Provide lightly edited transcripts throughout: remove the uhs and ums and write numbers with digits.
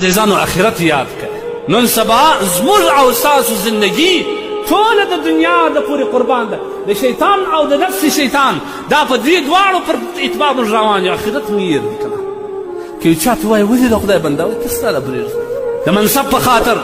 عزیزانو اخرت یاد کړئ. نن سبا زموږ او ستاسو زندګي ټوله د دنیا د پورې قربان ده. د شیطان او د نفس شیطان دا په دې دواړو پر اتباع موږ روان یو. اخرت مو هېر دی که نه. که یو چا ته وایي ولې د خدای بنده وایي ته ستا د برېږدي د منصب په خاطر،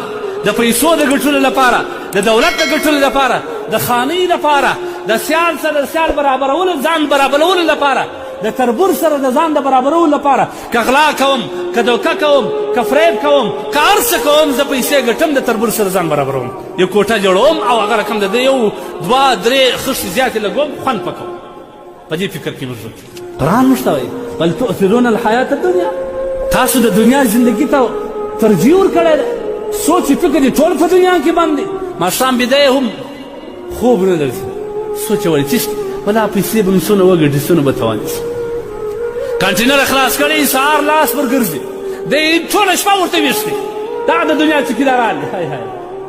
د پیسو د ګټلو لپاره، د دولت د ګټلو لپاره، د خانۍ لپاره، د سیال سره د سیال برابرولو ځان برابرولو لپاره، د تربور سره د ځان د برابرولو لپاره که غلا کوم، که دوکه کوم، که فریب کوم، که هر څه کوم، زه پیسې ګټم د تربور سره ځان برابروم، یو کوټه جوړوم او هغه رقم د ده یو دوه درې خښتې زیاتې لګوم، خوند پکوم. په دې فکر کې موږ قرآن موږ ته وایي بل تؤثرون الحیات الدنیا. تاسو د دنیا زندګي ته ترجیح ورکړی ده. سوچ فکر یې ټول په دنیا کې بند دی. ماښام بیده یې هم خوب نه درځي. سوچ یې وایي چې ولا پیسې به مې څونه وګټي څونه به توان شي. کانټینر خلاص کړی سهار لاس ورګرځي. دی ټوله شپه ورته ویښ دی. دا د دنیا څوکیداران دي. هی هی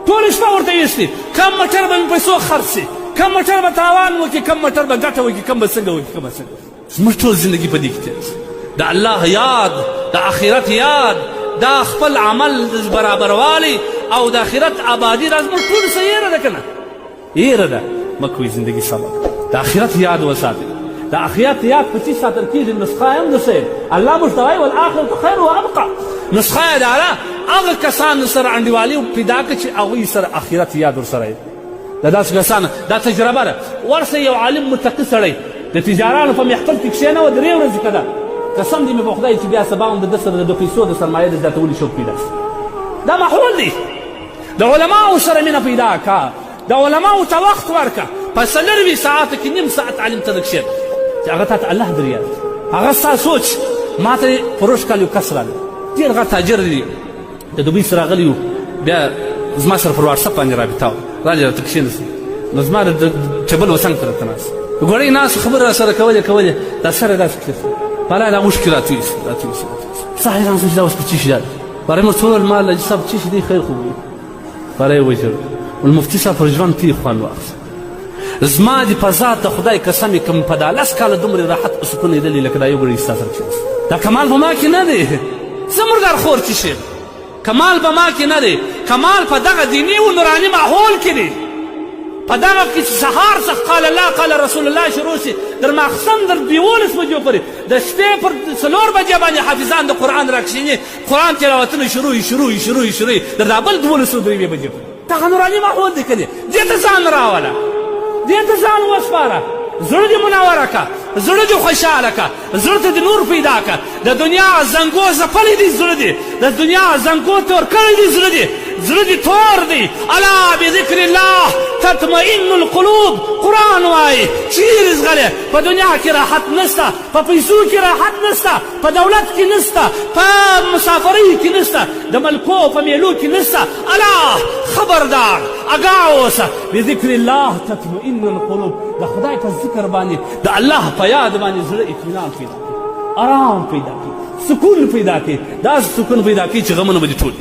ټوله شپه ورته ویښ دي. کم موټر به مې پیسو خرڅ شي، کم موټر به تاوان وکړي، کم موټر به ګټه وکړي، کم به څنګه وکړي، کم به څنګه. زموږ ټول زندګي په دې کې تېر شي. د الله یاد، د آخرت یاد، دا خپل عمل برابروالی او د آخرت آبادي دا زموږ ټولو څه یېره ده که نه؟ یېره ده. مه کوئ زندګي سبا د آخرت یاد وساتئ. د آخرت یاد په څه ساتل کېږي؟ نسخه یې هم د څه الله موږ ته وایي والآخرة خیر وابقا. نسخه یې دا ده هغه کسان سره انډیوالي پیدا کړه چې هغوی سره آخرت یاد ورسره وي. د داسې کسانو دا تجربه ده. ورسه یو عالم متقي سړی د تجارانو په محفل کې کښېنوه 3 ورځې که ده. قسم دی مې په خدای چې بیا سبا هم د ده سره د پیسو د سرمایې د زیاتولي شوق پیدا شي. دا محول دی. د علماو سره مینه پیدا که، د علماو ته وخت ورکه. په 4 ساعته کې نیم ساعت عالم ته لږ کښېنه چې هغه تا ته الله در یاد. هغه ستا سوچ. ما ته فروش کال یو کس راغلی، ډېر غټ تاجر دی، د دوبۍ سره راغلی و. بیا زما سره پر واټساپ باندې رابطه وه. راځه راته کښېنستې. نو زما د ټیبل و څنګ ته راته ناست ګوړۍ ناست خبرې را سره کولې دا سر یې داسې کښېښود. پلا دا اوښکې راتویستې. زه حیران شوم چې دا اوس په څه شي ده. پاره مې ورته وویل ما حاجي صاحب څه شي دی خیر خو وي. پاره یې وژړل. مفتي صاحب پر ژوند تېر خوند واخیست. زما دې په ذات د خدای قسم یې کوم په دا 10 کاله دومره راحت او سکون لیدلي لکه دا یو ګړی ستا سره کښېنست. دا کمال په ما کې نه دی. زه مردار خور چې شم. کمال په ما کې نه دی. کمال په دغه دیني و نوراني ماحول کې دی. په دغه کې چې سهار څخه قال الله قال رسول الله شروع شي در ماخستن در 12 بجو پورې د شپې پر 4 بجې باندې حافظان د قرآن راکښېني، قرآن تلاوتونه شروع در دا بل 12-3 بجې پورې. دغه نوراني ماحول دی که دی. دې ته ځان راوله، دې ته ځان وسپاره، زړه دې منوره که، زړه دې خوشحاله که، زړه ته دې نور پیدا که. د دنیا زنګو ځپلی دی زړه دې، د دنیا زنګو تور کړی دی زړه دې، زړه دې تور دی. الا بذکر الله تطمئن القلوب. قرآن وایي چیرې ځغلی په دنیا کې راحت نسته، په پیسو کې راحت نسته، په دولت کې نسته، په مسافرۍ کې نسته، د ملکو په میلو کې نسته. الا خبردار اګاه اوسه بذکر الله تطمئن القلوب. د خدای په ذکر باندې، د الله په یاد باندې زړه اطمینان پیدا کوي، آرام پیدا کوي، سکون پیدا کوي. دا سکون پیدا کوي چې غمونه به دې ټول